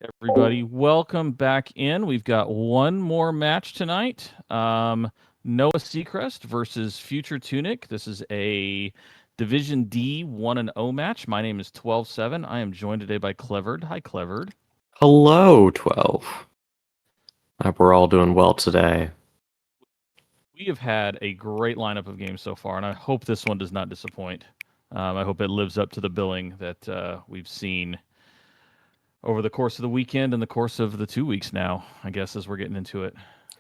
Everybody, welcome back in. We've got one more match tonight. Noah Secrest versus FutureTunic. This is a Division D 1-0 match. My name is 12-7. I am joined today by Clevered. Hi, Clevered. Hello, 12. Hope we're all doing well today. We have had a great lineup of games so far, and I hope this one does not disappoint. I hope it lives up to the billing that we've seen over the course of the weekend and the course of the 2 weeks now, I guess, as we're getting into it.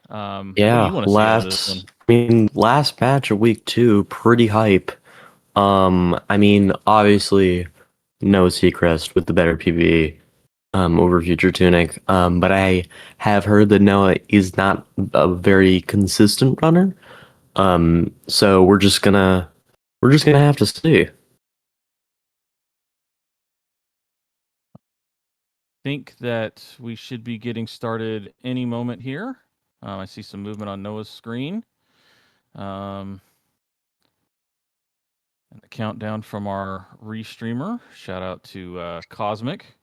What do you want to see out of this one? Last match of week 2, pretty hype. Obviously, no Secrest with the better PvE over FutureTunic. But I have heard that Noah is not a very consistent runner. So we're just gonna have to see. Think that we should be getting started any moment here. I see some movement on Noah's screen. And the countdown from our Restreamer. Shout out to Cosmic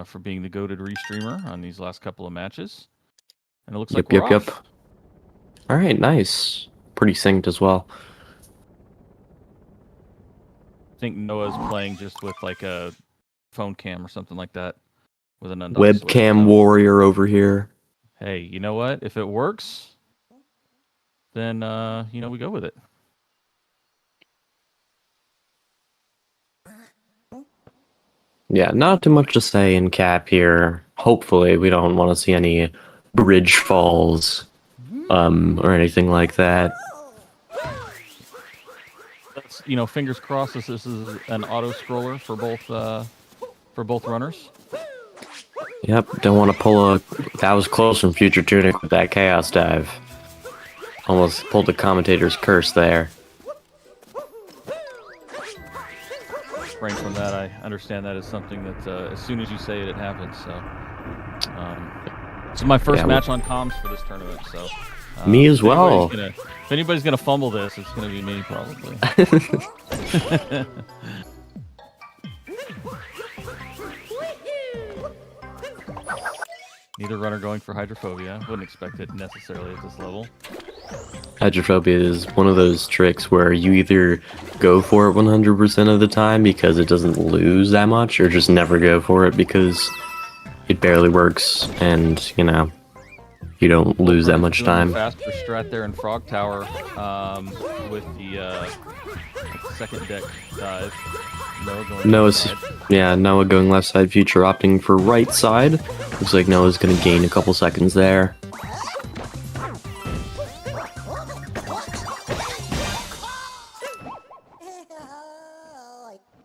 for being the goated Restreamer on these last couple of matches. And it looks like we're off. All right, nice. Pretty synced as well. I think Noah's playing just with like a phone cam or something like that. With an webcam warrior over here. Hey, you know what? If it works, then we go with it. Yeah, not too much to say in cap here. Hopefully, we don't want to see any bridge falls, or anything like that. That's, fingers crossed. This is an auto scroller for both runners. Yep, don't want to pull a... That was close from FutureTunic with that Chaos Dive. Almost pulled the Commentator's curse there. Right from that, I understand that is something that as soon as you say it, it happens. So, this is my first match on comms for this tournament. So, me as well. If anybody's gonna fumble this, it's gonna be me probably. Neither runner going for hydrophobia. Wouldn't expect it necessarily at this level. Hydrophobia is one of those tricks where you either go for it 100% of the time because it doesn't lose that much, or just never go for it because it barely works and, you don't lose that much time. Faster strat there in Frog Tower with the second deck dive. Noah going left side, Future opting for right side. Looks like Noah's going to gain a couple seconds there.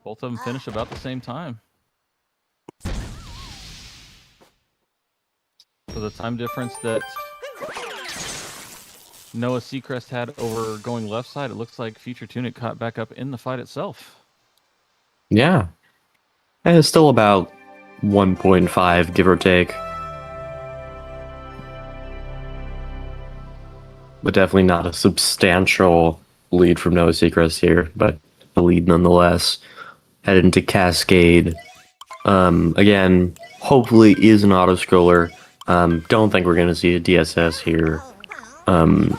Both of them finish about the same time. So the time difference that Noah Secrest had over going left side, it looks like FutureTunic caught back up in the fight itself. Yeah. And it's still about 1.5, give or take. But definitely not a substantial lead from Noah Secrest here, but a lead nonetheless. Head into Cascade. Again, hopefully is an auto-scroller. Don't think we're going to see a DSS here. And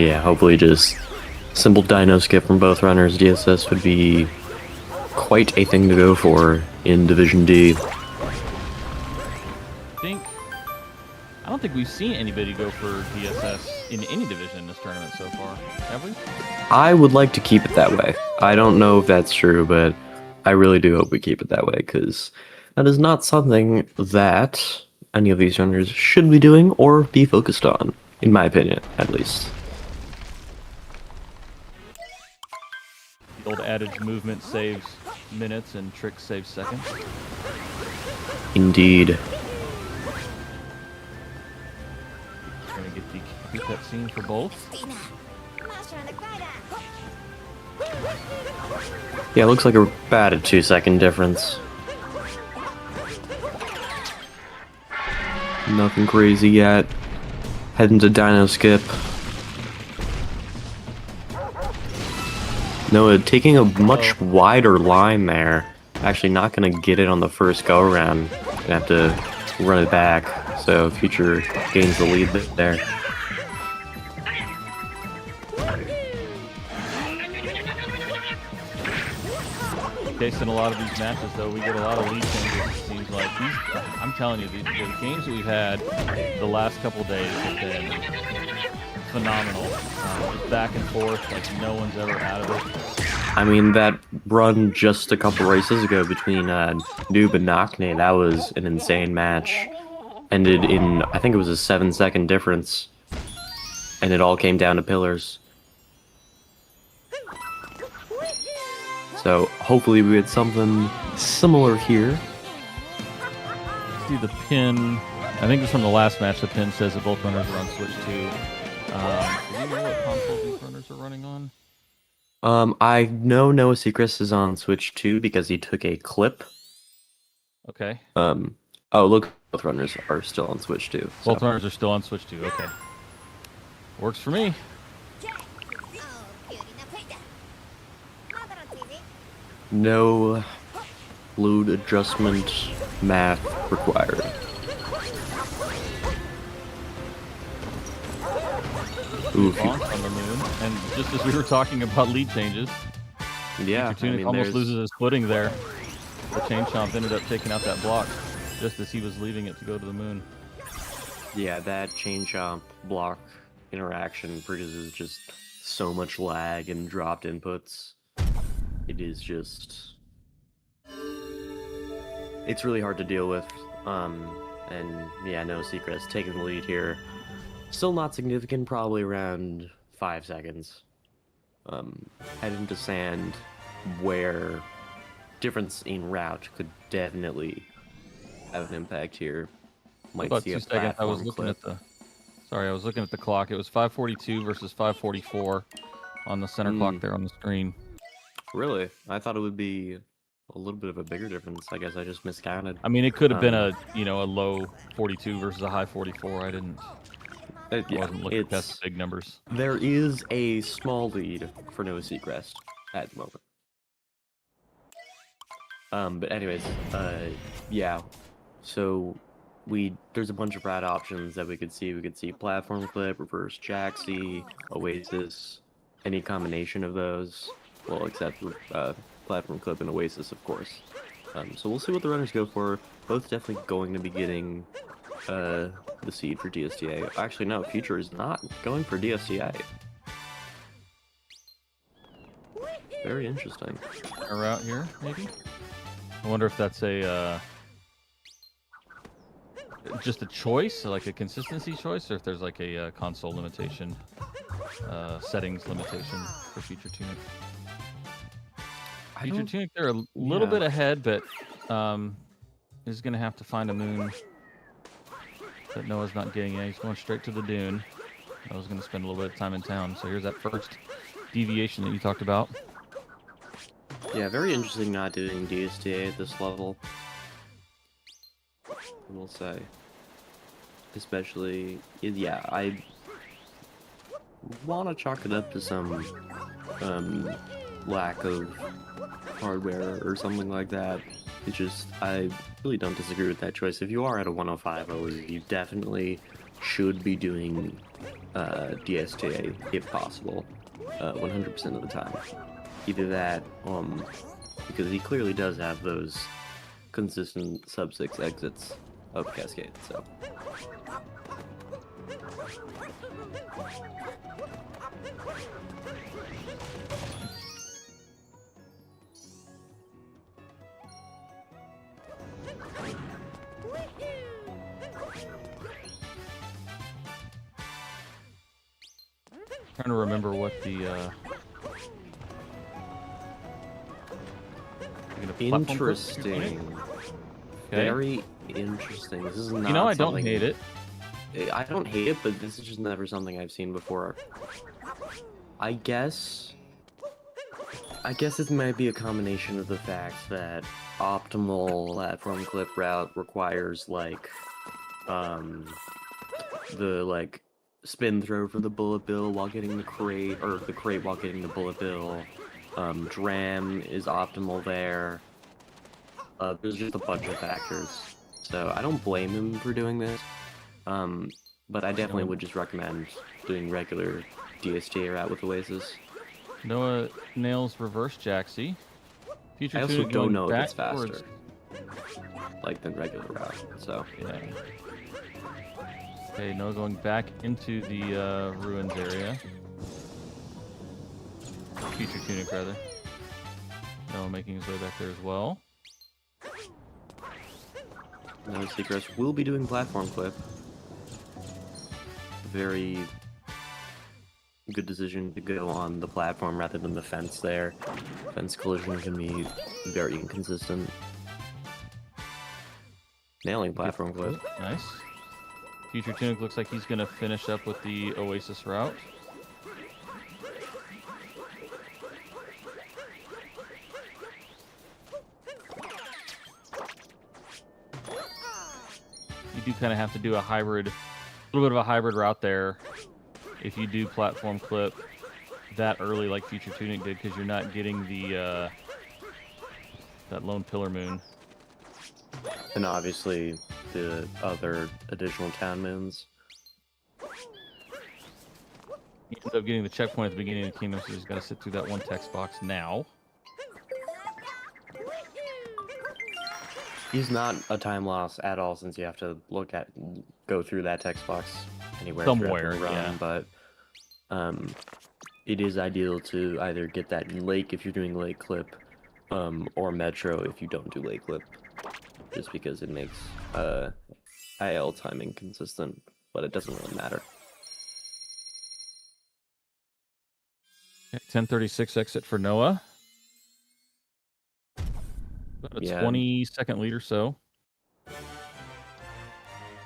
yeah, hopefully just simple dino skip from both runners. DSS would be quite a thing to go for in Division D. I don't think we've seen anybody go for DSS in any division in this tournament so far, have we? I would like to keep it that way. I don't know if that's true, but I really do hope we keep it that way, because that is not something that any of these runners should be doing or be focused on, in my opinion, at least. The old adage, movement saves minutes and tricks save seconds. Indeed. Gonna get the cutscene for both. Yeah, it looks like about a 2-second difference. Nothing crazy yet. Heading to Dino Skip. Noah taking a much wider line there. actually not going to get it on the first go around. Gonna have to run it back. So Future gains the lead there. Case in a lot of these matches, though, we get a lot of lead changes. It seems like I'm telling you, the games that we've had the last couple days have been phenomenal. Just back and forth, like no one's ever out of it. I mean, that run just a couple races ago between Noob and Nakne, that was an insane match. Ended in, I think it was a 7-second difference. And it all came down to pillars. So hopefully we get something similar here. See the pin. I think it's from the last match. The pin says that both runners are on Switch 2. Do you know what console these runners are running on? I know Noah Secrest is on Switch 2 because he took a clip. Okay. Oh, look, both runners are still on Switch 2. So. Both runners are still on Switch 2. Okay. Works for me. No load adjustment math required. Oof. On the moon, and just as we were talking about lead changes, yeah, FutureTunic almost loses his footing there. The chain chomp ended up taking out that block just as he was leaving it to go to the moon. Yeah, that chain chomp block interaction produces just so much lag and dropped inputs. It is just... It's really hard to deal with. And yeah, no Secrest taking the lead here. Still not significant, probably around 5 seconds. Head into sand, where difference in route could definitely have an impact here. Might about see 2 a seconds. I was platform looking clip. at the... Sorry, I was looking at the clock. It was 5:42 versus 5:44 on the center clock there on the screen. Really? I thought it would be a little bit of a bigger difference. I guess I just miscounted. I mean, it could have been a low 42 versus a high 44. I wasn't looking past the big numbers. There is a small lead for Noah Secrest at the moment. But anyways, yeah. So there's a bunch of rad options that we could see. We could see platform clip, reverse jacksie, Oasis, any combination of those. Well, except platform clip and Oasis, of course. So we'll see what the runners go for. Both definitely going to be getting the seed for DSTA. Actually, no, Future is not going for DSTA. Very interesting. A route here, maybe? I wonder if that's just a choice, like a consistency choice, or if there's like a console limitation, settings limitation for FutureTunic. FutureTunic, they're a little bit ahead, but is going to have to find a moon that Noah's not getting yet. He's going straight to the dune. Noah's going to spend a little bit of time in town. So here's that first deviation that you talked about. Yeah, very interesting not doing DSTA at this level. I will say. Especially, yeah, I want to chalk it up to some lack of hardware or something like that. It's just, I really don't disagree with that choice. If you are at a 105 OE, you definitely should be doing DSTA if possible, 100% of the time. Either that, because he clearly does have those consistent sub-6 exits of Cascade, so. Trying to remember what the interesting. Okay. Very interesting. This is not. I don't hate it. I don't hate it, but this is just never something I've seen before. I guess it might be a combination of the fact that optimal platform clip route requires like the like spin throw for the bullet bill while getting the crate, or the crate while getting the bullet bill. Dram is optimal there. There's just a bunch of factors. So I don't blame him for doing this. But I definitely would just recommend doing regular DSTA route with Oasis. Noah nails reverse Jaxie. I also FutureTunic don't going know if it's backwards. faster, like than regular route. So Yeah. Okay, Noah going back into the ruins area. FutureTunic rather. Noah making his way back there as well. no, Secrest will be doing platform clip. Very good decision to go on the platform rather than the fence there. Fence collision can be very inconsistent. Nailing platform clip. Nice. FutureTunic looks like he's going to finish up with the Oasis route. You do kind of have to do a little bit of a hybrid route there if you do platform clip that early like FutureTunic did, because you're not getting the that lone pillar moon. And obviously the other additional town moons. He ends up getting the checkpoint at the beginning of the kingdom, so he's got to sit through that one text box now. He's not a time loss at all, since you have to go through that text box anywhere Somewhere, throughout the run, yeah. but it is ideal to either get that lake if you're doing lake clip, or metro if you don't do lake clip, just because it makes IL timing consistent, but it doesn't really matter. 10:36 exit for Noah. About a 20-second lead or so.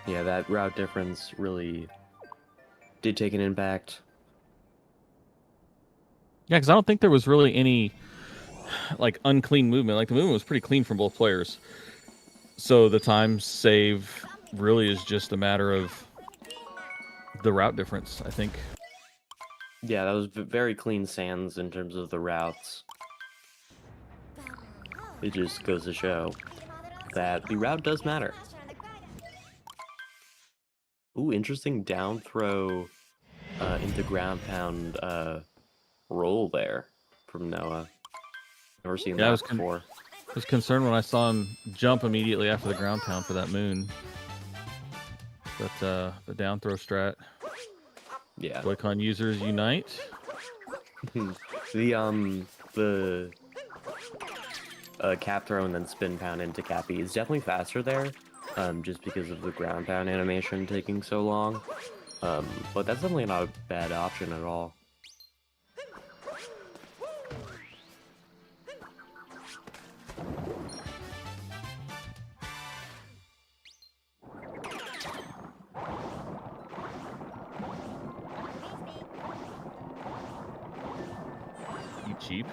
Yeah, that route difference really did take an impact. Yeah, because I don't think there was really any like unclean movement. Like the movement was pretty clean from both players. So the time save really is just a matter of the route difference, I think. Yeah, that was very clean sands in terms of the routes. It just goes to show that the route does matter. Ooh, interesting down throw into ground pound roll there from Noah. Never seen that before. I was concerned when I saw him jump immediately after the ground pound for that moon. But the down throw strat. Yeah. Joy-Con users unite. the cap throw and then spin pound into Cappy is definitely faster there, just because of the ground pound animation taking so long. But that's definitely not a bad option at all. You cheap.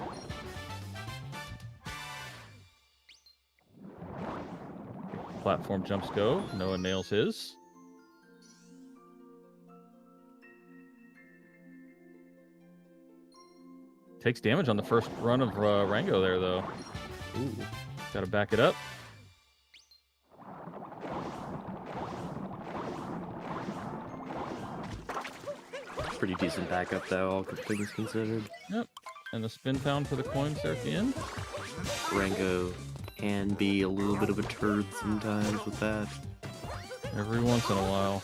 Platform jumps go. Noah nails his. Takes damage on the first run of Rango there, though. Ooh, gotta back it up. Pretty decent backup, though, all things considered. Yep. And the spin pound for the coins there at the end. Rango can be a little bit of a turd sometimes with that. Every once in a while.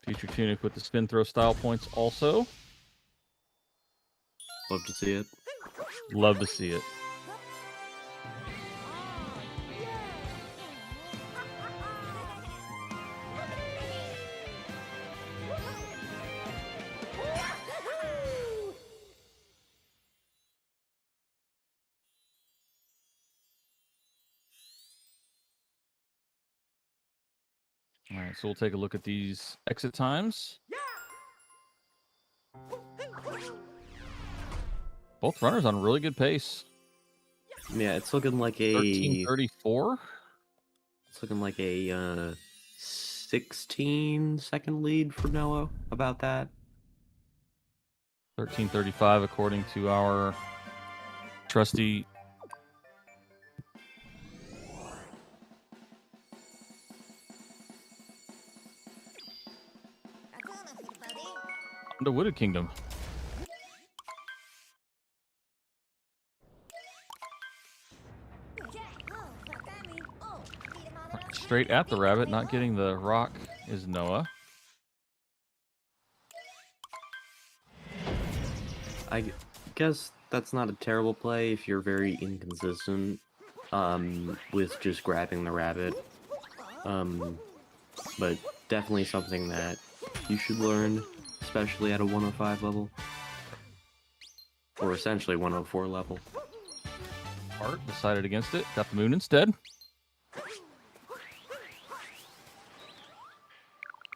FutureTunic with the spin throw style points also. Love to see it. Love to see it. All right, so we'll take a look at these exit times. Both runners on really good pace. Yeah, it's looking like a 13:34. It's looking like a 6 16-second lead for Noah, about that. 13:35 according to our trusty the Wooded Kingdom. Straight at the rabbit, not getting the rock is Noah. I guess that's not a terrible play if you're very inconsistent with just grabbing the rabbit. But definitely something that you should learn, especially at a 105 level. Or essentially 104 level. Art decided against it, got the moon instead.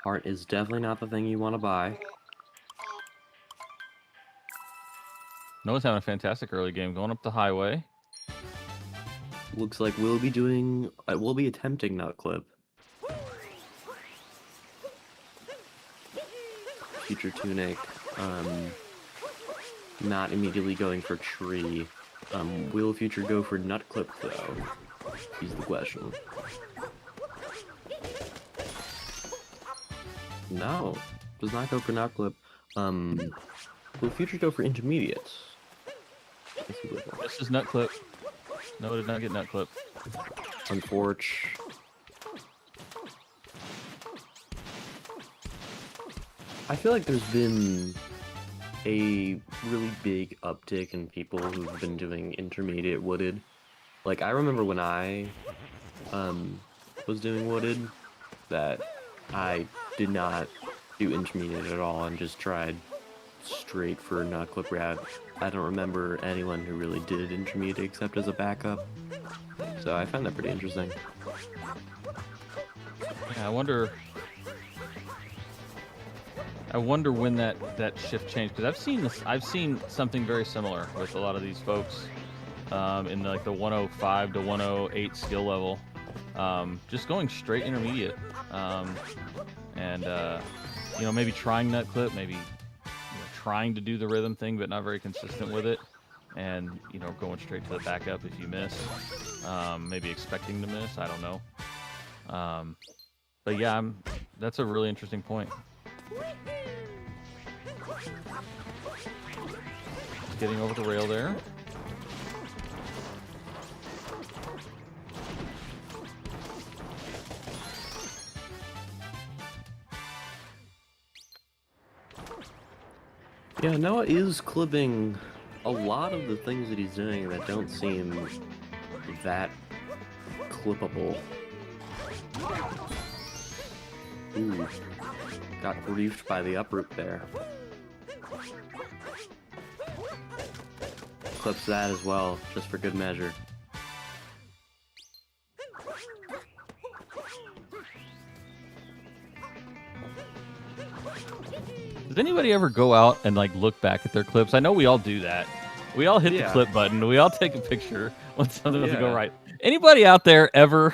Heart is definitely not the thing you want to buy. Noah's having a fantastic early game, going up the highway. Looks like we'll be attempting Nut Clip. FutureTunic, not immediately going for Tree. Will Future go for Nut Clip though? Is the question. No, does not go for Nut Clip. Will Future go for Intermediate? This is Nut Clip. No, it did not get Nut Clip. Unfortunate. I feel like there's been a really big uptick in people who've been doing Intermediate Wooded. Like, I remember when I was doing Wooded, that I did not do Intermediate at all and just tried straight for Nut Clip Grab. I don't remember anyone who really did Intermediate except as a backup. So I found that pretty interesting. Yeah, I wonder when that shift changed, because I've seen something very similar with a lot of these folks in like the 105 to 108 skill level, just going straight Intermediate, and maybe trying Nut Clip, maybe trying to do the rhythm thing but not very consistent with it, and going straight to the backup if you miss, maybe expecting to miss, I don't know, but yeah, that's a really interesting point. Getting over the rail there. Yeah, Noah is clipping a lot of the things that he's doing that don't seem that clippable. Ooh, got briefed by the uproot there. Clips that as well, just for good measure. Does anybody ever go out and look back at their clips? I know we all do that. We all hit the clip button. We all take a picture when something doesn't go right. Anybody out there ever,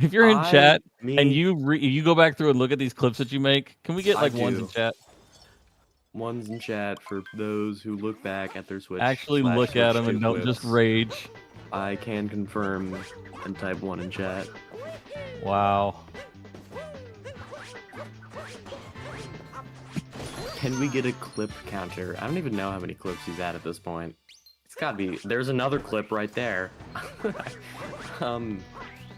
if you're in chat and you go back through and look at these clips that you make, can we get ones in chat? Ones in chat for those who look back at their Switch. Actually look at them and don't just rage. I can confirm and type 1 in chat. Wow. Can we get a clip counter? I don't even know how many clips he's at this point. It's gotta be. There's another clip right there.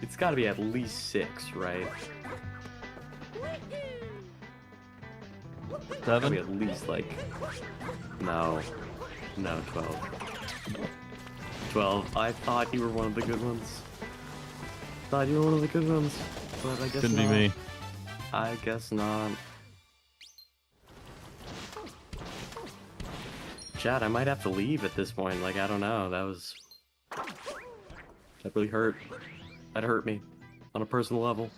It's gotta be at least 6, right? 7? At least no, 12. 12. I thought you were one of the good ones. But I guess couldn't not. be me. I guess not. Chat, I might have to leave at this point. I don't know. That really hurt. That hurt me on a personal level.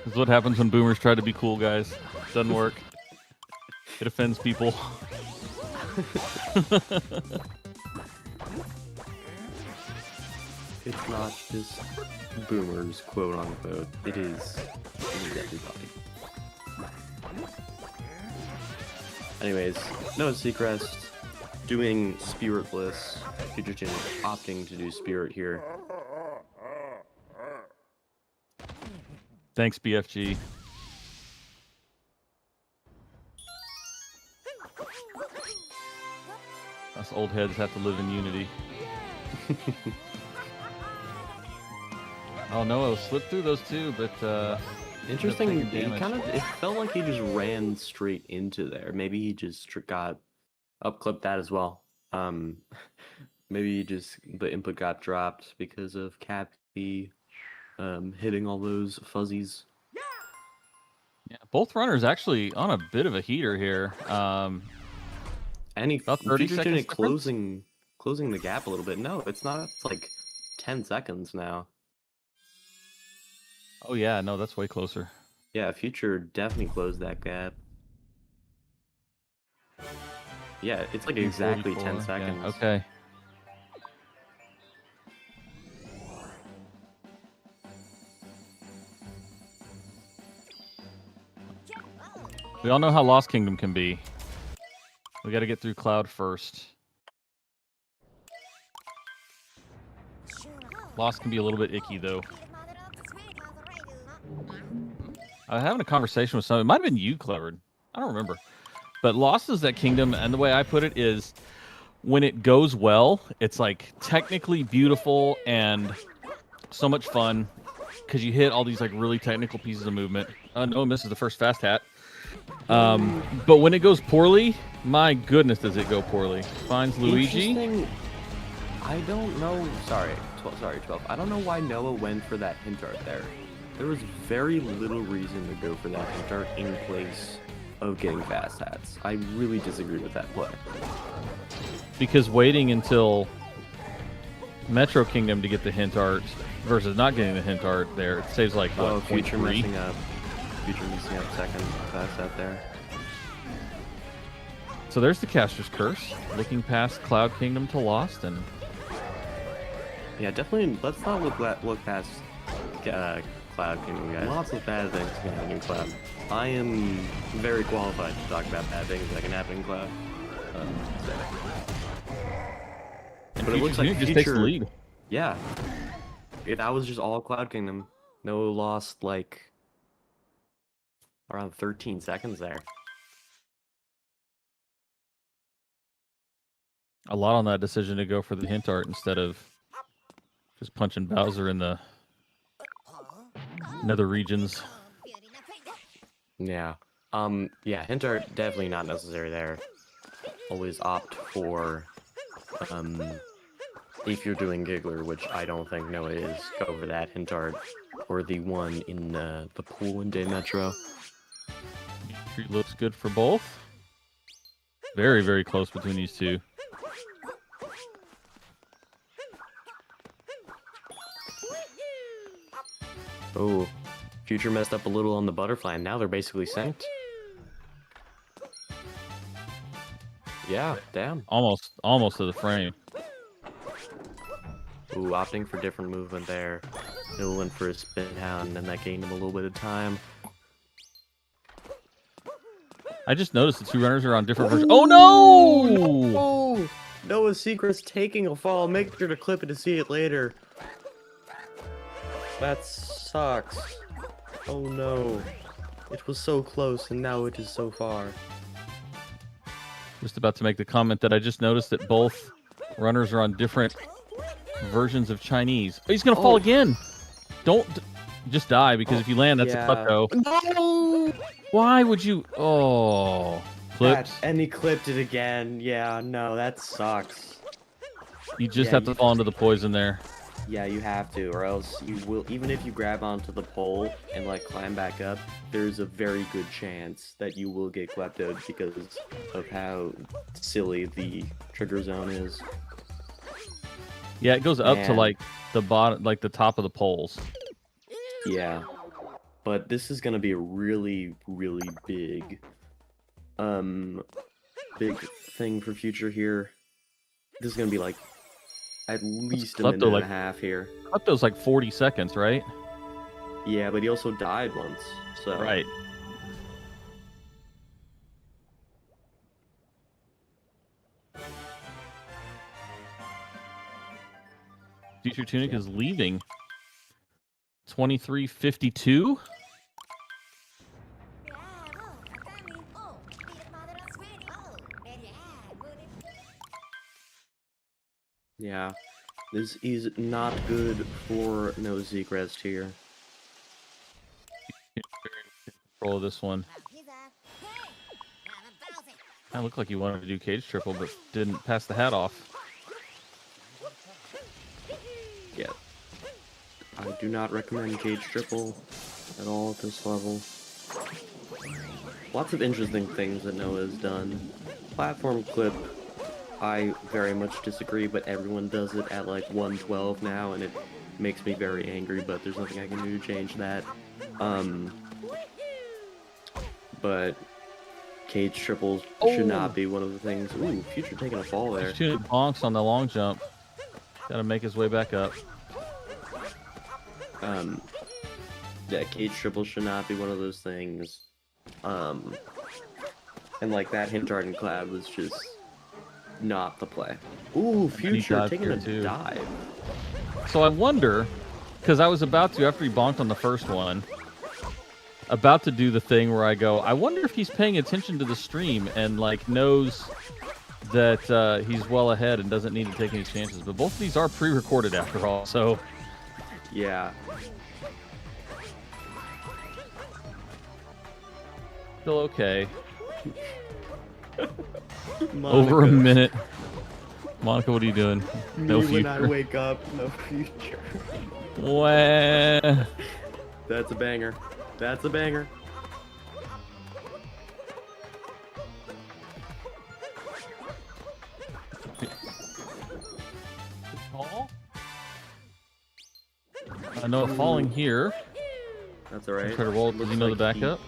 This is what happens when boomers try to be cool, guys. Doesn't work. It offends people. It's not just boomers, quote unquote. It is everybody. Anyways, no Secrest doing Spiritless. FutureTunic opting to do Spirit here. Thanks, BFG. Us old heads have to live in unity. Oh no, it slipped through those two, but Interesting. damage. It felt like he just ran straight into there. Maybe he just got upclipped that as well. Maybe just the input got dropped because of Cappy hitting all those fuzzies. Yeah, both runners actually on a bit of a heater here. And about 30 seconds FutureTunic closing the gap a little bit. No, it's not. It's like 10 seconds now. Oh yeah, no, that's way closer. Yeah, Future definitely closed that gap. Yeah, it's like exactly 10 seconds. Yeah, okay. We all know how Lost Kingdom can be. We got to get through Cloud first. Lost can be a little bit icky, though. I was having a conversation with someone. It might have been you, Clevered. I don't remember. But Lost is that kingdom, and the way I put it is, when it goes well, it's like technically beautiful and so much fun because you hit all these like really technical pieces of movement. No one misses the first fast hat. But when it goes poorly, my goodness, does it go poorly? Finds Luigi. I don't know. Sorry, 12. I don't know why Noah went for that hint art there. There was very little reason to go for that hint art in place of getting fast hats. I really disagree with that play. Because waiting until Metro Kingdom to get the hint art versus not getting the hint art there, it saves like what, Future 0.3? messing up. Future messing up second fast hat there. So there's the Caster's Curse, looking past Cloud Kingdom to Lost, and yeah, definitely. Let's not look past Cloud Kingdom, guys. Lots of bad things can happen in Cloud. I am very qualified to talk about bad things that can happen in Cloud. But it looks like just takes the lead. Yeah, that was just all Cloud Kingdom. No lost like around 13 seconds there. A lot on that decision to go for the hint art instead of just punching Bowser in the nether regions. Yeah. Yeah, hint art definitely not necessary there. Always opt for if you're doing Giggler, which I don't think Noah is, go for that hint art or the one in the pool in Day Metro. It looks good for both. Very, very close between these two. Oh, Future messed up a little on the butterfly, and now they're basically synced. Yeah, damn. Almost to the frame. Ooh, opting for different movement there. He'll went for a spin hound, and that gained him a little bit of time. I just noticed the two runners are on different versions. Oh no! Oh, Noah's Secret's taking a fall. Make sure to clip it to see it later. That sucks. Oh no. It was so close, and now it is so far. Just about to make the comment that I just noticed that both runners are on different versions of Chinese. Oh, he's gonna fall again. Don't just die, because if you land, that's a klepto. No! Why would you? Oh, clips. And he clipped it again. Yeah, no, that sucks. You just have to fall into the poison there. Yeah, you have to, or else you will. Even if you grab onto the pole and like climb back up, there's a very good chance that you will get kleptoed because of how silly the trigger zone is. Yeah, it goes up to like the bottom, like the top of the poles. Yeah, but this is gonna be a really, really big thing for Future here. This is gonna be like at least a Klepto, minute and like- a half here. Klepto's like 40 seconds, right? Yeah, but he also died once, so... Right. FutureTunic is leaving. 23:52. Yeah, this is not good for no Secrest here. Control of this one. Kind of looked like he wanted to do cage triple, but didn't pass the hat off. Yeah, I do not recommend cage triple at all at this level. Lots of interesting things that Noah has done. Platform clip, I very much disagree, but everyone does it at like 112 now, and it makes me very angry, but there's nothing I can do to change that. But cage triples should not be one of the things. Ooh, Future taking a fall there. FutureTunic bonks on the long jump. Got to make his way back up. Yeah, cage triple should not be one of those things. And like that hint dart and cloud was just not the play. Ooh, Future taking a dive. So I wonder, because I was about to, after he bonked on the first one, about to do the thing where I go, I wonder if he's paying attention to the stream and like knows that he's well ahead and doesn't need to take any chances. But both of these are pre-recorded after all, so yeah. still okay. Monica. Over a minute. Monica, what are you doing? No Me when I future. wake up, no future. Wah. That's a banger. That's a banger. I know falling here. That's alright. Try to roll. Does he know the backup?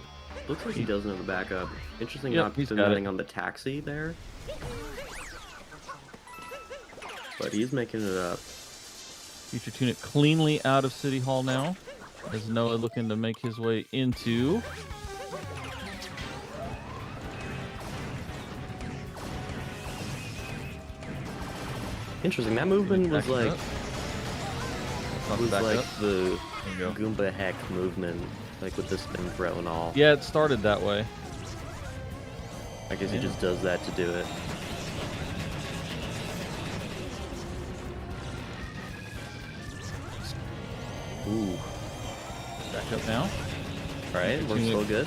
Looks like he does know the backup. Interesting, Yep, not he's got landing it. on the taxi there. But he's making it up. FutureTunic cleanly out of City Hall now. As Noah looking to make his way into. Interesting. That movement was Backing like up. Let's not back up. the There you go. Goomba heck movement, like with the spin throw and all. Yeah, it started that way. I guess he just does that to do it. Ooh. Back up now. Alright, looks still good.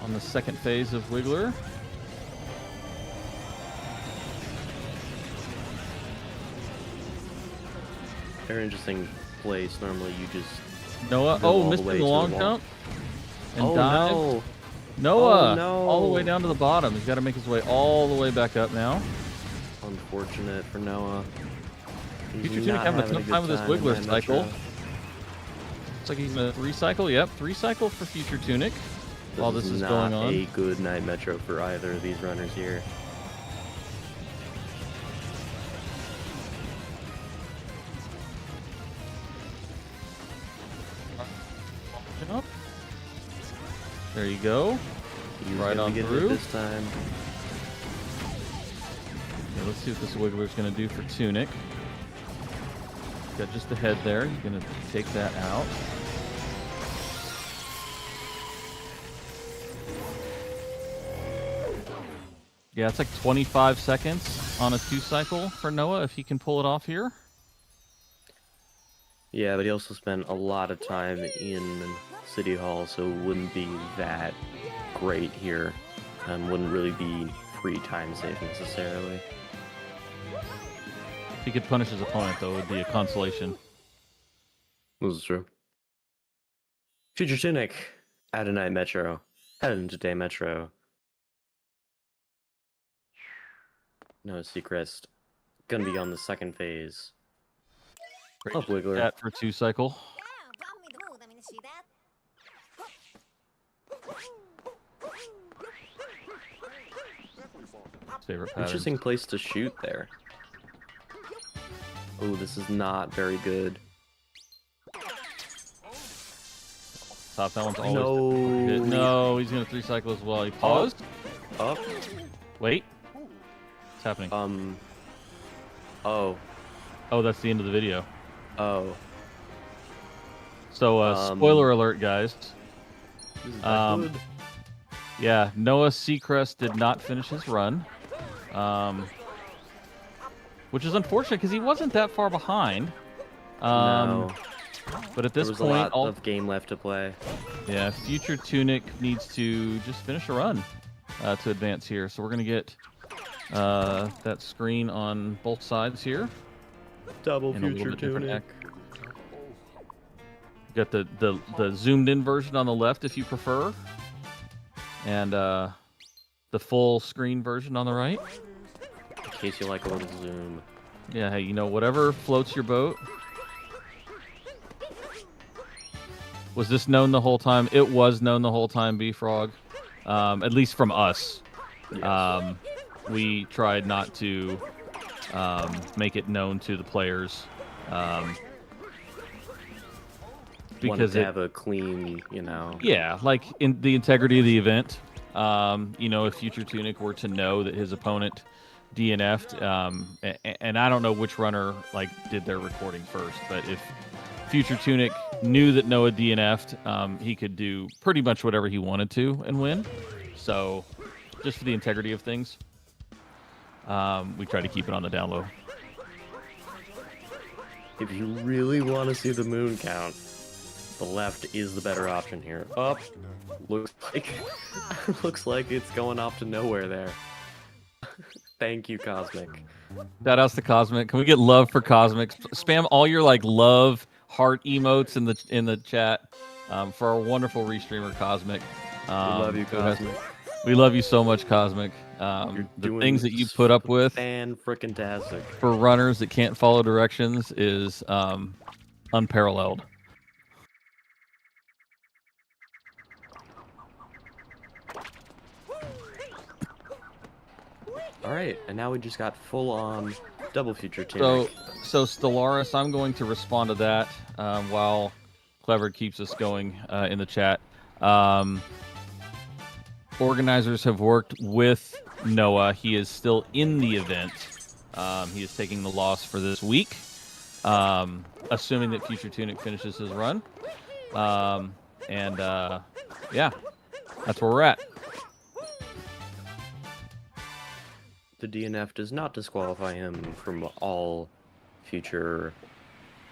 On the second phase of Wiggler. Very interesting place. Normally you just Noah, go all the missed way the to the long wall. jump. And Oh dive. no! Noah, Oh, no. all the way down to the bottom. He's got to make his way all the way back up now. Unfortunate for Noah. He's FutureTunic not having a having tough good time with this time in Wiggler that cycle. metro. Looks like he's in a 3-cycle. Yep, 3-cycle for FutureTunic while this is going not on. a good night metro for either of these runners here. Up. There you go. He's Right gonna on get it through. this time. Okay, let's see what this Wiggler's going to do for Tunic. Got just the head there. He's going to take that out. Yeah, it's like 25 seconds on a 2-cycle for Noah if he can pull it off here. Yeah, but he also spent a lot of time in City Hall, so it wouldn't be that great here. Wouldn't really be free time save necessarily. If he could punish his opponent, though, it would be a consolation. This is true. FutureTunic at a night metro. Headed into day metro. No, Secrest. Gonna be on the second phase. Great Up, Wiggler. That for 2-cycle. Favorite pattern. Interesting place to shoot there. Oh, this is not very good. Top that one's always No. hit. No, he's gonna 3-cycle as well. He paused. Up. Wait. What's happening? Oh. Oh, that's the end of the video. Oh. So, spoiler alert, guys. This is not good. Yeah, Noah Secrest did not finish his run, which is unfortunate because he wasn't that far behind. No. But at this There was point, a lot of game left to play. Yeah, FutureTunic needs to just finish a run to advance here. So we're gonna get that screen on both sides here. Double in a little bit different FutureTunic. Got the zoomed in version on the left if you prefer, and the full screen version on the right. In case you like a little zoom. Yeah, hey, whatever floats your boat. Was this known the whole time? It was known the whole time, B-Frog. At least from us. Yes. We tried not to make it known to the players. Because to have a clean, Yeah, like in the integrity of the event. If FutureTunic were to know that his opponent DNF'd, and I don't know which runner did their recording first, but if FutureTunic knew that Noah DNF'd, he could do pretty much whatever he wanted to and win. So, just for the integrity of things, we try to keep it on the down low. If you really want to see the moon count, the left is the better option here. Up. Looks like it's going off to nowhere there. Thank you, Cosmic. Shout outs to Cosmic. Can we get love for Cosmic? Spam all your love heart emotes in the chat for our wonderful Restreamer Cosmic. We love you, Cosmic. We love you so much, Cosmic. The things that you put up with fan-frickin-tastic for runners that can't follow directions is unparalleled. All right, and now we just got full-on double FutureTunic. So Stellaris, I'm going to respond to that while Clever keeps us going in the chat. Organizers have worked with Noah. He is still in the event. He is taking the loss for this week, assuming that FutureTunic finishes his run. Yeah, that's where we're at. The DNF does not disqualify him from all future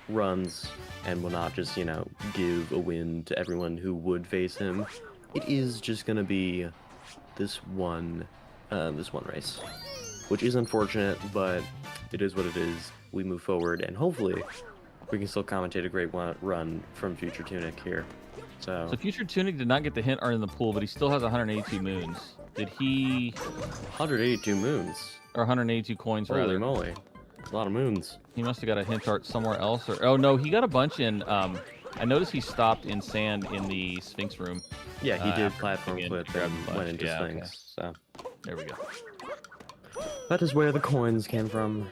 runs and will not just, give a win to everyone who would face him. It is just going to be this one race, which is unfortunate, but it is what it is. We move forward, and hopefully we can still commentate a great run from FutureTunic here. So FutureTunic did not get the hint art in the pool, but he still has 182 moons. Did he... 182 moons. Or 182 coins, rather. Holy moly. A lot of moons. He must have got a hint art somewhere else. Oh, no, he got a bunch in... I noticed he stopped in sand in the Sphinx room. Yeah, he did platform flip and went into Sphinx. Okay. So there we go. That is where the coins came from.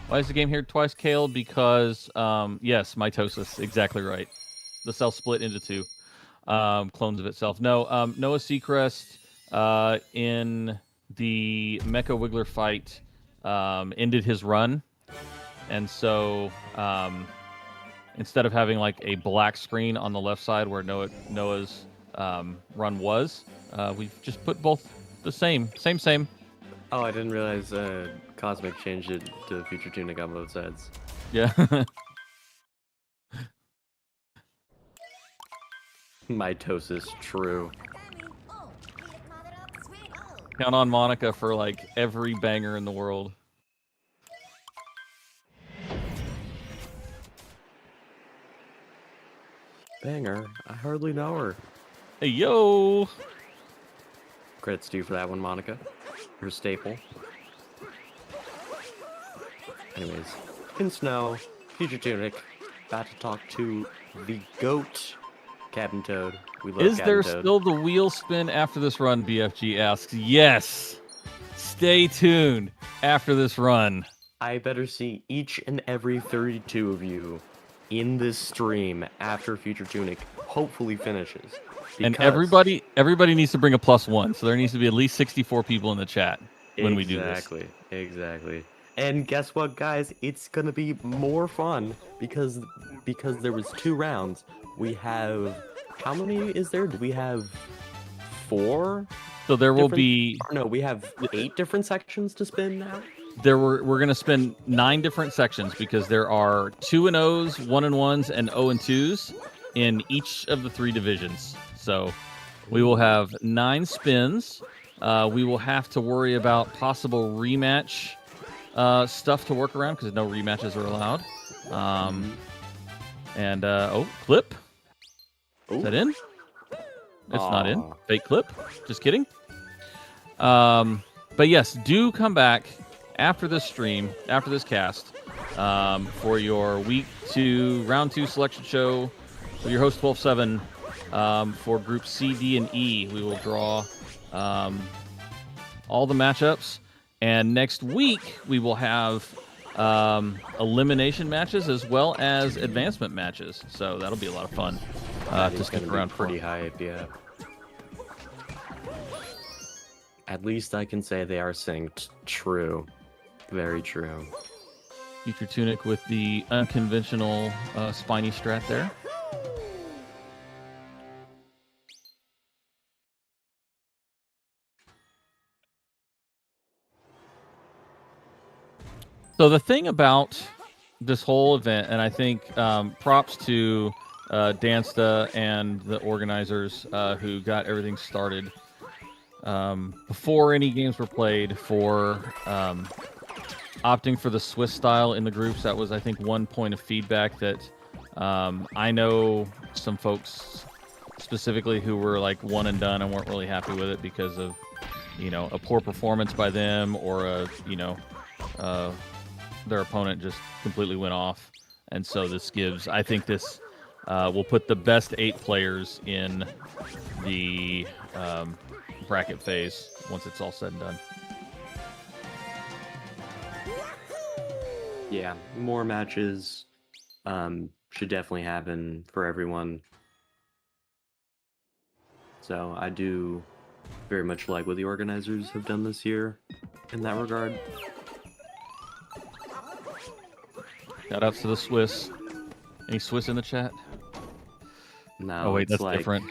Why is the game here twice, Kale? Because, yes, mitosis. Exactly right. The cell split into two clones of itself. No, Noah Secrest in the Mecha Wiggler fight ended his run. And so instead of having a black screen on the left side where Noah's run was, we've just put both the same. Oh, I didn't realize Cosmic changed it to FutureTunic on both sides. Yeah. Mitosis, true. Count on Monica for every banger in the world. Banger? I hardly know her. Hey, yo! Credits due for that one, Monica. Her staple. Anyways, in snow, FutureTunic, about to talk to the GOAT, Captain Toad. We love Is Captain there Toad. still the wheel spin after this run? BFG asks. Yes. Stay tuned after this run. I better see each and every 32 of you in this stream after FutureTunic hopefully finishes. And Because everybody needs to bring a +1, so there needs to be at least 64 people in the chat when we do this. Exactly. And guess what, guys? It's gonna be more fun because there was 2 rounds. We have how many is there? Do we have 4? So there will different- be or no, we have 8 different sections to spin now. we're going to spin 9 different sections because there are 2 and O's, 1 and 1s, and 0 and 2s in each of the 3 divisions. So we will have 9 spins. We will have to worry about possible rematch stuff to work around because no rematches are allowed. And clip. Is that in? It's not in. Fake clip. Just kidding. But yes, do come back after this stream, after this cast, for your week 2, round 2 selection show with your host 12-7 for group C, D, and E. We will draw all the matchups. And next week, we will have elimination matches as well as advancement matches. So that'll be a lot of fun to stick around for. Pretty hype, yeah. At least I can say they are synced. True. Very true. FutureTunic with the unconventional spiny strat there. So the thing about this whole event, and I think props to Dansta and the organizers who got everything started before any games were played for opting for the Swiss style in the groups. That was, I think, one point of feedback that I know some folks specifically who were like one and done and weren't really happy with it because of, a poor performance by them or their opponent just completely went off. And so this gives, I think this will put the best 8 players in the bracket phase once it's all said and done. Yeah, more matches should definitely happen for everyone. So I do very much like what the organizers have done this year in that regard. Shout outs to the Swiss. Any Swiss in the chat? No, Oh wait, it's that's like, different.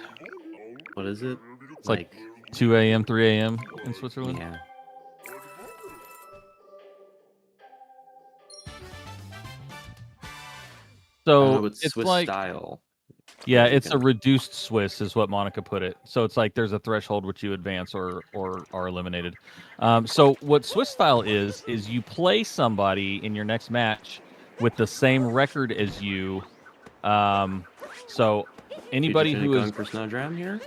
What is it? It's like 2 a.m., 3 a.m. in Switzerland. Yeah. So it's it's Swiss like style. Yeah, it's a reduced Swiss, is what Monica put it. So it's like there's a threshold which you advance or are eliminated. So what Swiss style is you play somebody in your next match with the same record as you. So anybody who is going for Snowdram here,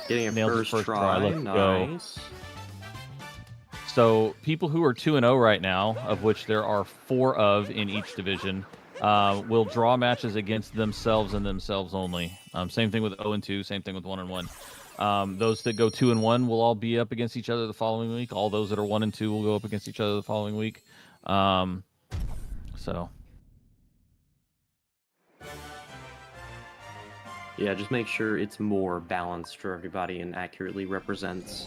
getting a nailed first try. Let's nice. go. So people who are 2-0 right now, of which there are 4 of in each division, will draw matches against themselves and themselves only. Same thing with 0 and 2. Same thing with 1 and 1. Those that go 2 and 1 will all be up against each other the following week. All those that are 1 and 2 will go up against each other the following week. So. Yeah, just make sure it's more balanced for everybody and accurately represents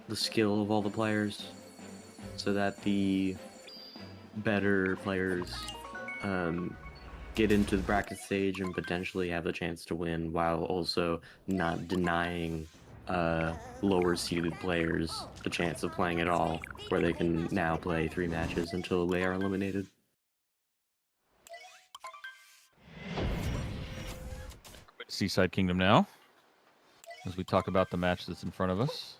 the skill of all the players, so that the better players get into the bracket stage and potentially have the chance to win, while also not denying lower seeded players the chance of playing at all, where they can now play 3 matches until they are eliminated. Seaside Kingdom now, as we talk about the match that's in front of us.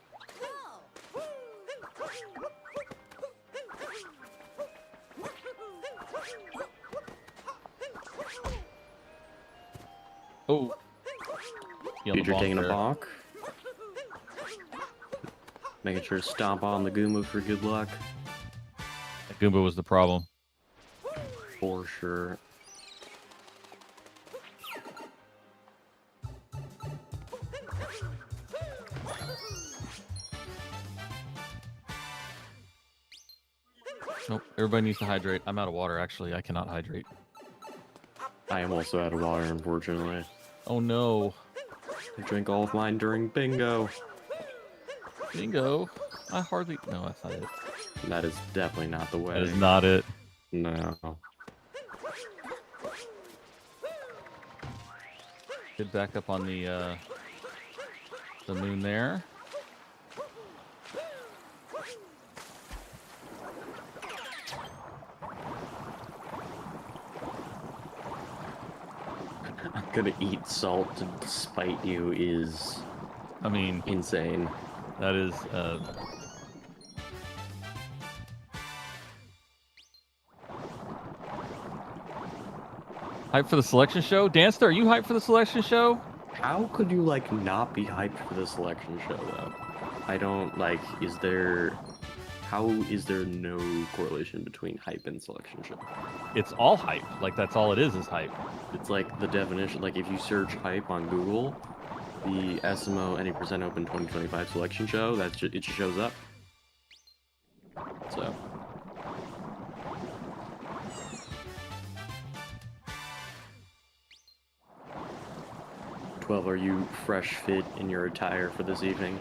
Oh, Future taking a balk. Making sure to stomp on the Goomba for good luck. Goomba was the problem. For sure. Nope. Everybody needs to hydrate. I'm out of water, actually. I cannot hydrate. I am also out of water, unfortunately. Oh, no. I drank all of mine during bingo. Bingo. I hardly... No, that's not it. That is definitely not the way. That is not it. No. Get back up on the moon there. I'm gonna eat salt to spite you is... I mean... insane. That is... Hype for the selection show? Danster, are you hyped for the selection show? How could you, like, not be hyped for the selection show, though? I don't, like, is there... How is there no correlation between hype and selection show? It's all hype. Like, that's all it is hype. It's like the definition, like, if you search hype on Google, the SMO Any Percent Open 2025 selection show, it just shows up. So... 12, are you fresh fit in your attire for this evening?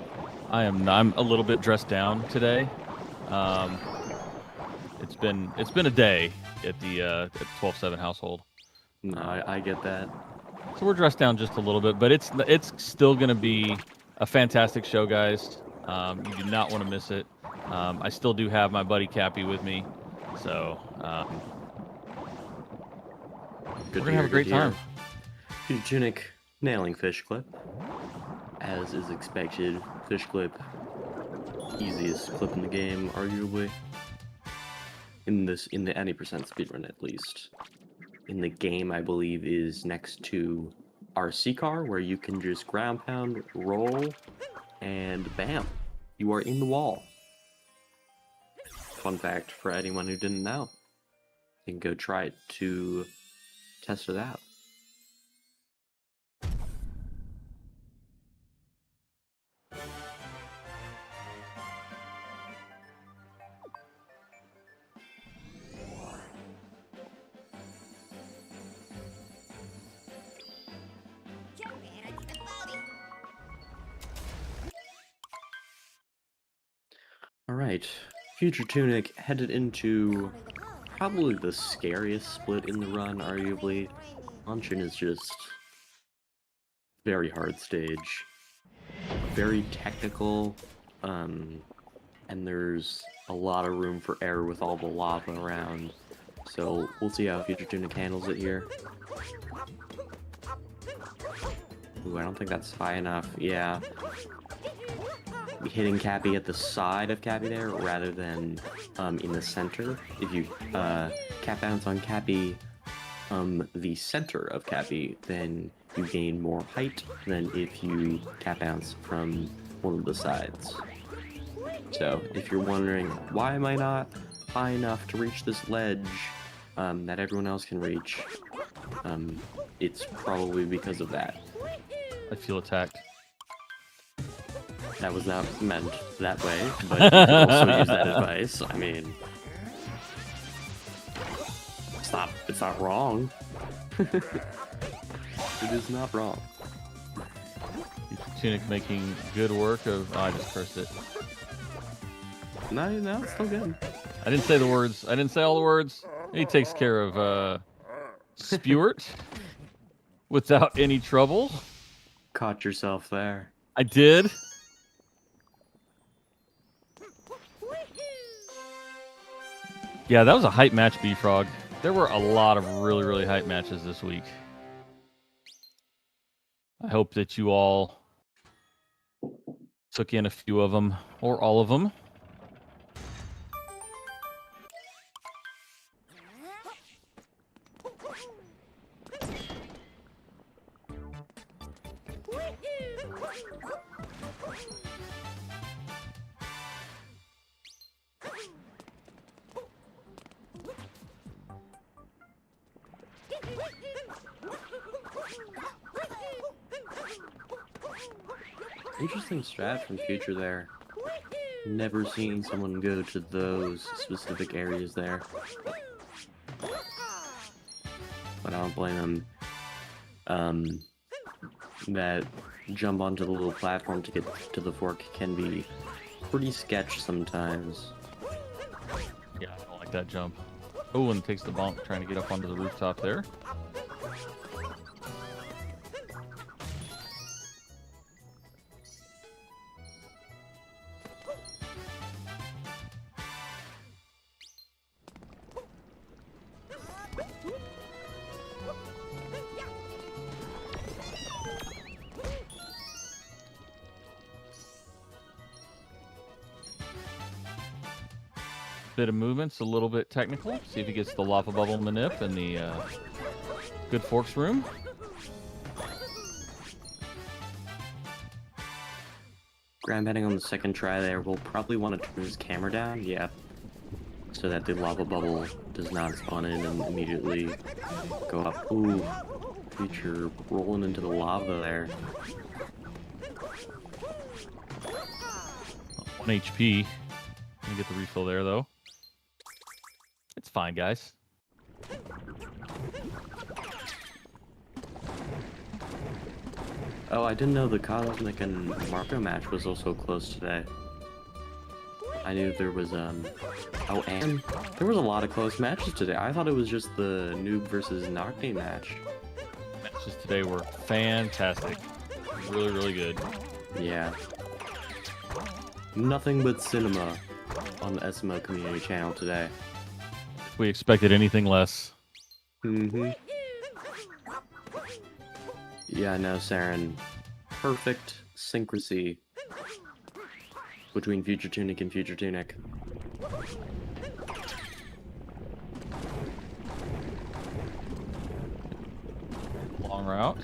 I am not. I'm a little bit dressed down today. It's been a day at the 12-7 household. No, I get that. So we're dressed down just a little bit, but it's still going to be a fantastic show, guys. You do not want to miss it. I still do have my buddy Cappy with me, so we're gonna have a great time. FutureTunic nailing fish clip, as is expected. Fish clip, easiest clip in the game, arguably. In the any percent speedrun, at least. In the game, I believe, is next to RC car, where you can just ground pound, roll, and bam, you are in the wall. Fun fact for anyone who didn't know. You can go try it to test it out. Alright, FutureTunic headed into probably the scariest split in the run, arguably. Launching is just very hard stage. Very technical, and there's a lot of room for error with all the lava around. So we'll see how FutureTunic handles it here. Ooh, I don't think that's high enough. Yeah. Hitting Cappy at the side of Cappy there rather than in the center. If you cap bounce on Cappy the center of Cappy, then you gain more height than if you cap bounce from one of the sides. So if you're wondering why am I not high enough to reach this ledge that everyone else can reach, it's probably because of that. I feel attacked. That was not meant that way, but you can also use that advice. I mean, it's not wrong. It is not wrong. FutureTunic making good work of... Oh, I just cursed it. No, it's still good. I didn't say the words. I didn't say all the words. He takes care of Spewart without any trouble. Caught yourself there. I did. Yeah, that was a hype match, B-Frog. There were a lot of really, really hype matches this week. I hope that you all took in a few of them, or all of them. Interesting strat from Future there. Never seen someone go to those specific areas there. But I don't blame him. That jump onto the little platform to get to the fork can be pretty sketch sometimes. Yeah, I don't like that jump. Oh, and takes the bonk trying to get up onto the rooftop there. Bit of movement's a little bit technical. See if he gets the lava bubble manip and the good forks room. Grab heading on the second try there. We'll probably want to turn his camera down, yeah, so that the lava bubble does not spawn in and immediately go up. Ooh, Future rolling into the lava there. 1 HP. Gonna get the refill there though. It's fine, guys. Oh, I didn't know the Cosmic and Marco match was also close today. I knew there was, oh, and there was a lot of close matches today. I thought it was just the Noob versus Nocte match. Matches today were fantastic. Really, really good. Yeah. Nothing but cinema on the SMO community channel today. We expected anything less. Mm-hmm. Yeah, no, Saren. Perfect syncrasy between FutureTunic and FutureTunic. Long route.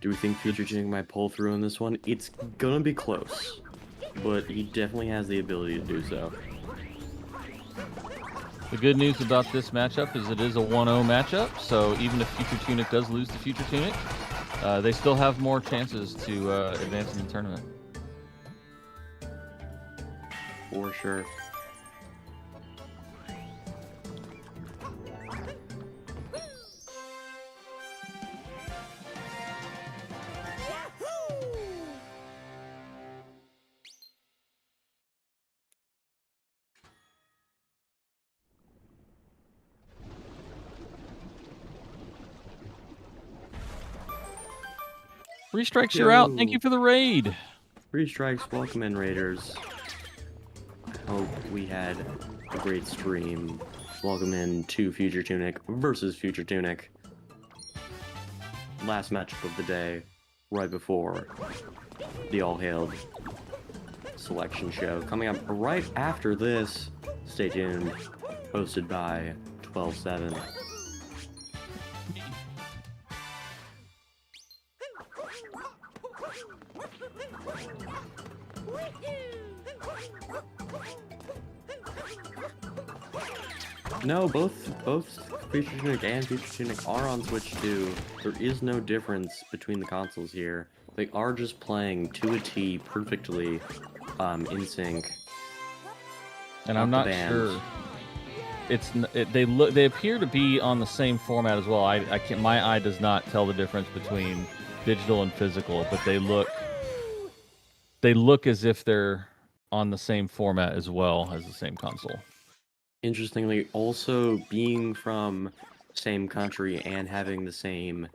Do we think FutureTunic might pull through in this one? It's gonna be close, but he definitely has the ability to do so. The good news about this matchup is it is a 1-0 matchup, so even if FutureTunic does lose to FutureTunic, they still have more chances to advance in the tournament. For sure. Three strikes, you're out. Thank you for the raid. 3 strikes, welcome in, Raiders. I hope we had a great stream. Welcome in to FutureTunic versus FutureTunic. Last matchup of the day, right before the all-hailed selection show. Coming up right after this, stay tuned, hosted by 12-7. No, both FutureTunic and FutureTunic are on Switch 2. There is no difference between the consoles here. They are just playing to a T perfectly in sync. And I'm not sure. They appear to be on the same format as well. I can't. My eye does not tell the difference between digital and physical, but they look as if they're on the same format as well as the same console. Interestingly, also being from same country and having the same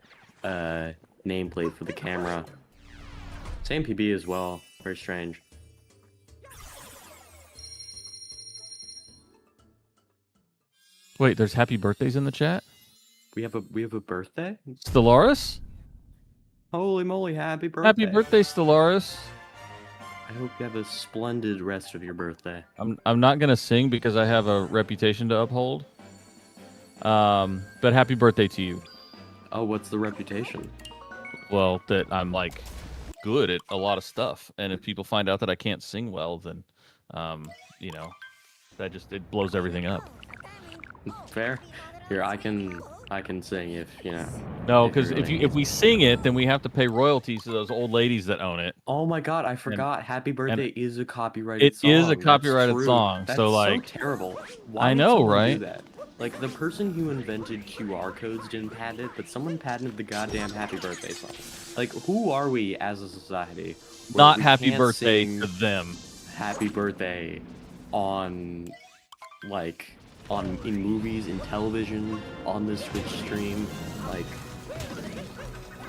nameplate for the camera. Same PB as well. Very strange. Wait, there's happy birthdays in the chat? We have a birthday? Stellaris? Holy moly, happy birthday. Happy birthday, Stellaris. I hope you have a splendid rest of your birthday. I'm not gonna sing because I have a reputation to uphold. But happy birthday to you. Oh, what's the reputation? Well, that I'm like good at a lot of stuff, and if people find out that I can't sing well, then You know, it blows everything up. Fair. Here, I can sing if you know. No, if you because really if need. we sing it, then we have to pay royalties to those old ladies that own it. Oh my God, I And forgot. Happy and Birthday is a copyrighted it is a song. That's copyrighted true. song. That's So so like, terrible. Why I did know, someone do right? that? Like the person who invented QR codes didn't patent it, but someone patented the goddamn Happy Birthday song. Like, who are we as a society where Not we happy can't birthday sing to them. Happy Birthday on in movies, in television, on this Twitch stream? Like,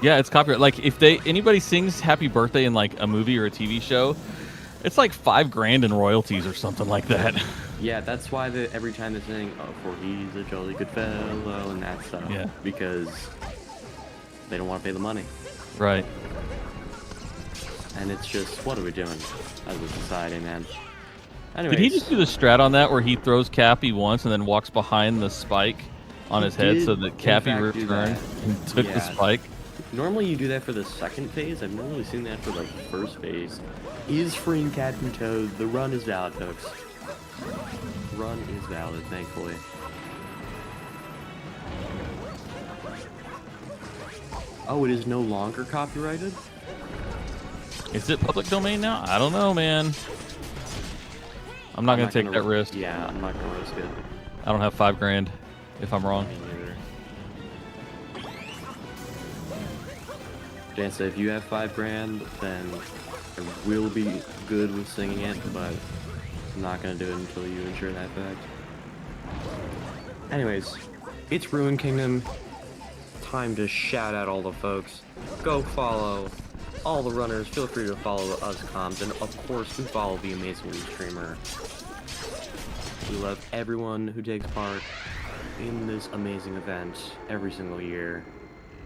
Yeah, it's copyright. Like if anybody sings happy birthday in like a movie or a TV show, it's like $5,000 in royalties or something like that. yeah, that's why every time they're saying, "Oh, for he's a jolly good fellow," and that stuff, Yeah. because they don't want to pay the money. Right. And it's just, what are we doing as a society, man? Did Anyways, he just do the strat on that where he throws Cappy once and then walks behind the spike on he his head so did, that in Cappy fact, do returned that. and took the Yeah. spike? Normally you do that for the second phase. I've never really seen that for the first phase. Is freeing Captain Toad. The run is valid, folks. Run is valid, thankfully. Oh, it is no longer copyrighted? Is it public domain now? I don't know, man. I'm not going to take that risk. Yeah, I'm not going to risk it. I don't have $5,000 if I'm wrong. Me neither. Chance, if you have $5,000, then I will be good with singing it, but I'm not gonna do it until you ensure that fact. Anyways, it's Ruin Kingdom. Time to shout out all the folks. Go follow all the runners. Feel free to follow us comms, and of course, we follow the amazing Restreamer. We love everyone who takes part in this amazing event every single year.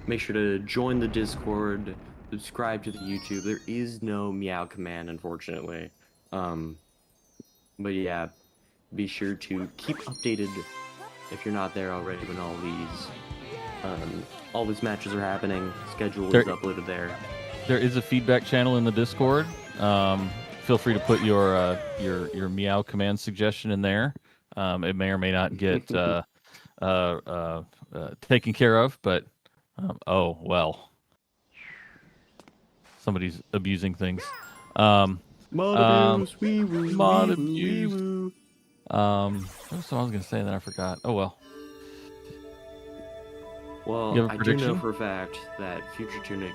Make sure to join the Discord, subscribe to the YouTube. There is no meow command, unfortunately. But yeah, be sure to keep updated if you're not there already when all these matches are happening. Schedule is uploaded there. There is a feedback channel in the Discord. Feel free to put your meow command suggestion in there. It may or may not get taken care of, but oh well, somebody's abusing things. Mod abuse, wee woo, Mod wee woo, wee abuse. woo. What was I was gonna say, and then I forgot. Oh well. Well, I do know for a fact that FutureTunic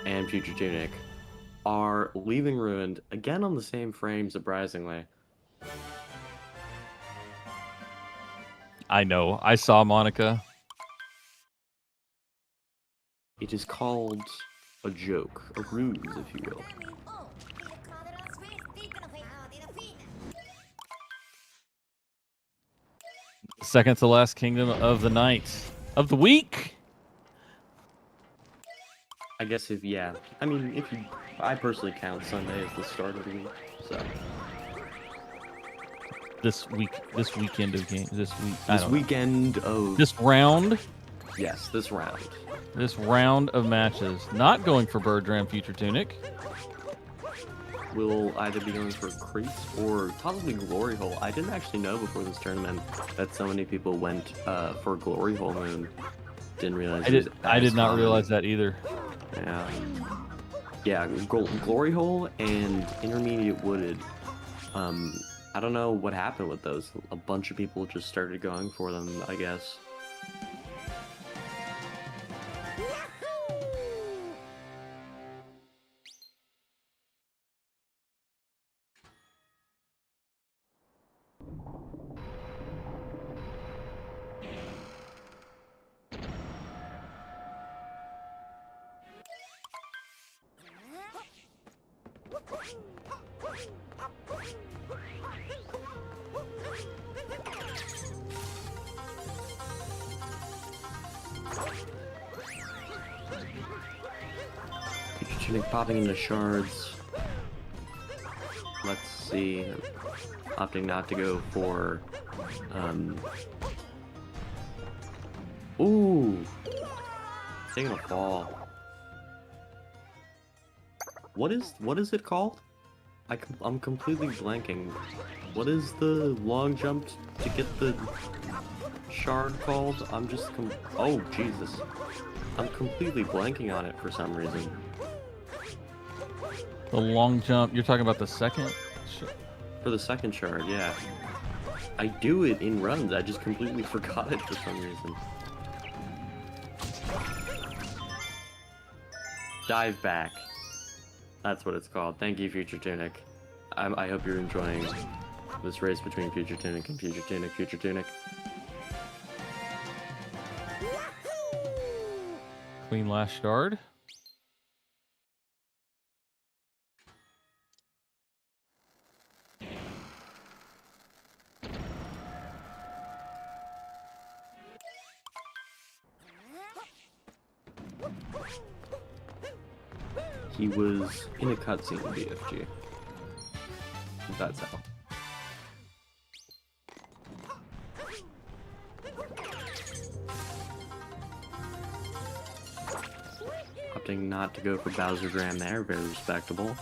and FutureTunic are leaving Ruined again on the same frame, surprisingly. I know. I saw Monica. It is called a joke, a ruse, if you will. Second to last kingdom of the night of the week. I guess I mean, I personally count Sunday as the start of the week, so. This weekend of game, this round. Yes, this round. This round of matches, not going for Birdram FutureTunic. Will either be going for Creeps or possibly Glory Hole. I didn't actually know before this tournament that so many people went for Glory Hole Moon. Didn't realize. I did not realize that either. Yeah. Yeah, Glory Hole and Intermediate Wooded. I don't know what happened with those. A bunch of people just started going for them, I guess. FutureTunic popping into shards. Let's see. Opting not to go for ooh! Taking a fall. What is it called? I'm completely blanking. What is the long jump to get the shard called? Oh, Jesus. I'm completely blanking on it for some reason. The long jump. You're talking about the second? For the second shard, yeah. I do it in runs, I just completely forgot it for some reason. Dive back. That's what it's called. Thank you, FutureTunic. I hope you're enjoying this race between FutureTunic and FutureTunic. FutureTunic. Clean last shard. He was in a cutscene in BFG. That's how. Opting not to go for Bowser Graham there, very respectable.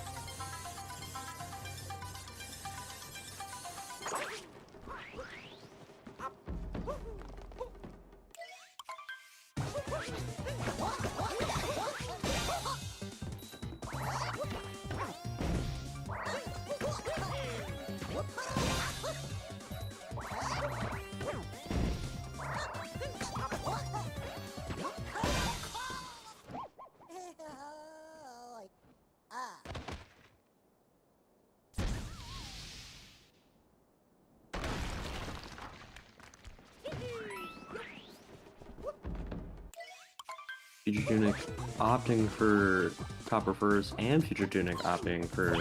FutureTunic opting for Topper first, and FutureTunic opting for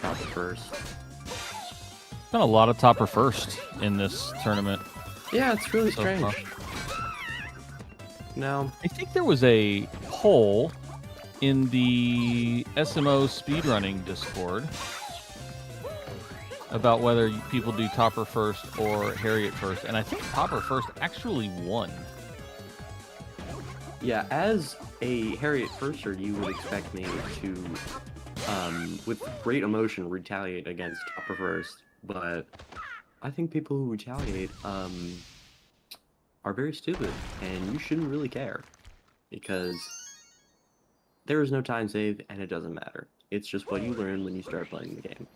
Topper first. Been a lot of topper first in this tournament. Yeah, it's really so strange. Far. No. I think there was a poll in the SMO speedrunning Discord about whether people do Topper first or Harriet first, and I think Topper first actually won. Yeah, as a Harriet firster, you would expect me to, with great emotion, retaliate against Topper first, but I think people who retaliate, are very stupid, and you shouldn't really care, because there is no time save, and it doesn't matter. It's just what you learn when you start playing the game.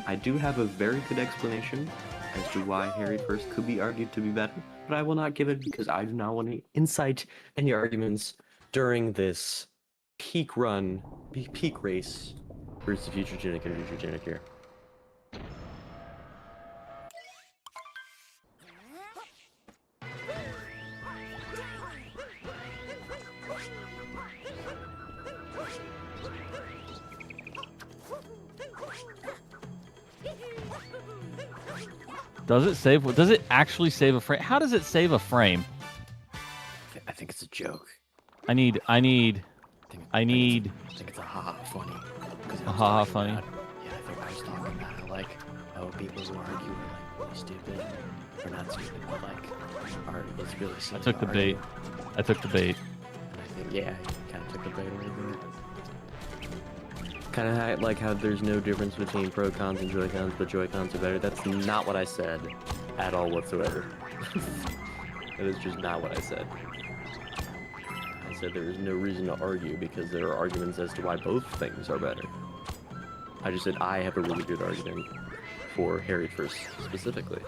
I do have a very good explanation as to why Harriet first could be argued to be better, but I will not give it because I do not want to incite any arguments during this peak race versus FutureTunic and FutureTunic here. Does it save? Does it actually save a frame? How does it save a frame? I think it's a joke. I need. I think it's a haha funny. A haha funny. Yeah, I think I was talking about how, like, how people who argue are like stupid, or not stupid, but like it's really silly. I took the bait. I took the bait. And I think, yeah, you kind of took the bait a little bit. Kind of like how there's no difference between Pro-Cons and Joy-Cons, but Joy-Cons are better. That's not what I said at all whatsoever. That is just not what I said. I said there is no reason to argue because there are arguments as to why both things are better. I just said I have a really good argument for Harriet first specifically.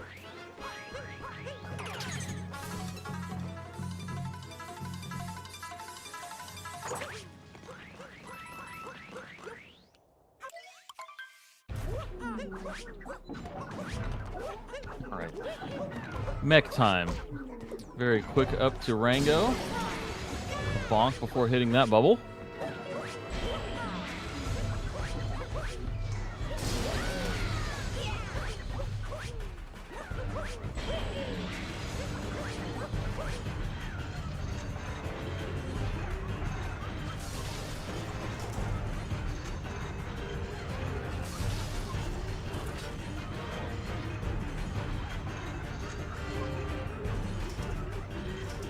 All right. Mech time. Very quick up to Rango. Bonk before hitting that bubble.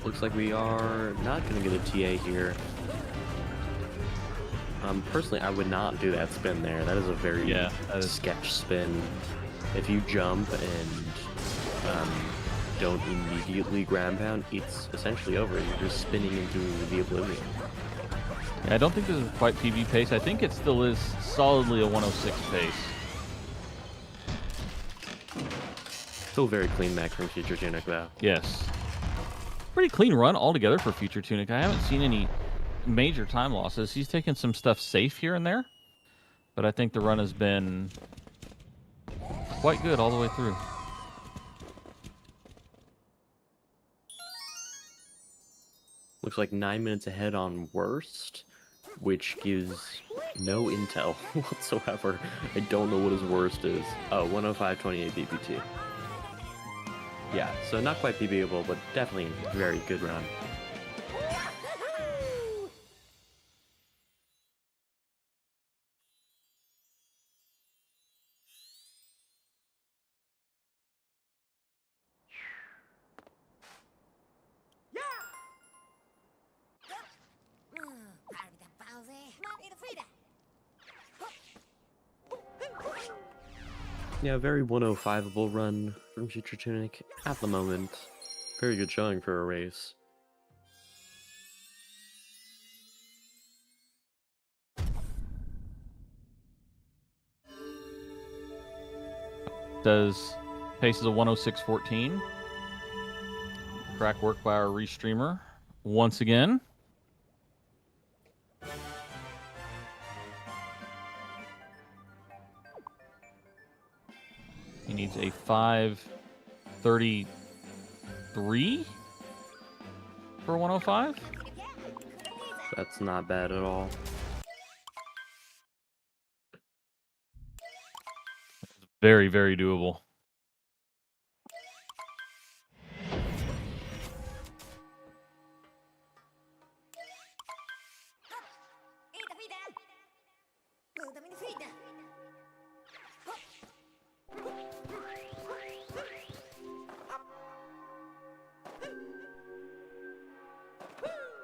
Looks like we are not going to get a TA here. Personally, I would not do that spin there. That is a very sketch spin. If you jump and don't immediately ground pound, it's essentially over. You're just spinning into the oblivion. Yeah, I don't think this is quite PB pace. I think it still is solidly a 106 pace. Still very clean mech from FutureTunic, though. Yes. Pretty clean run altogether for FutureTunic. I haven't seen any major time losses. He's taken some stuff safe here and there, but I think the run has been quite good all the way through. Looks like 9 minutes ahead on worst, which gives no intel whatsoever. I don't know what his worst is. Oh, 105.28 BPT. Yeah, so not quite PBable, but definitely a very good run. Yeah, very 105able run from FutureTunic at the moment. Very good showing for a race. Does pace is a 106.14. Crack work by our Restreamer once again. He needs a 5:33 for 105. That's not bad at all. Very, very doable.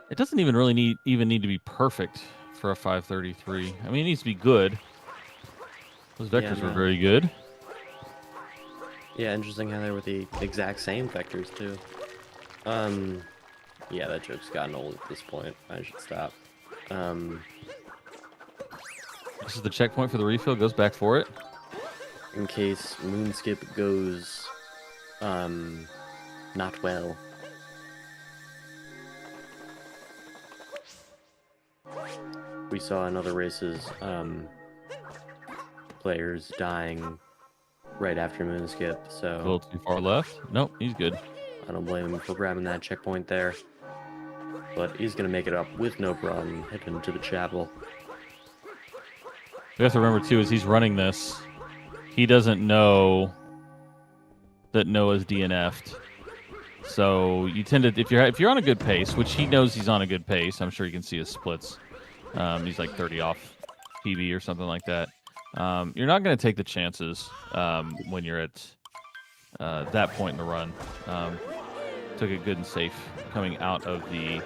It doesn't even really need to be perfect for a 533. I mean, it needs to be good. Those vectors were very good. Yeah, interesting how they were the exact same vectors too. Yeah, that joke's gotten old at this point. I should stop. This is the checkpoint for the refill. Goes back for it. In case Moonskip goes, not well. We saw in other races, players dying right after Moonskip, so... A little too far left. Nope, he's good. I don't blame him for grabbing that checkpoint there. But he's going to make it up with no problem, heading to the chapel. We have to remember, too, as he's running this, he doesn't know that Noah's DNF'd. So you tend to, if you're on a good pace, which he knows he's on a good pace, I'm sure you can see his splits. He's like 30 off PB or something like that. You're not going to take the chances when you're at that point in the run. Took it good and safe coming out of the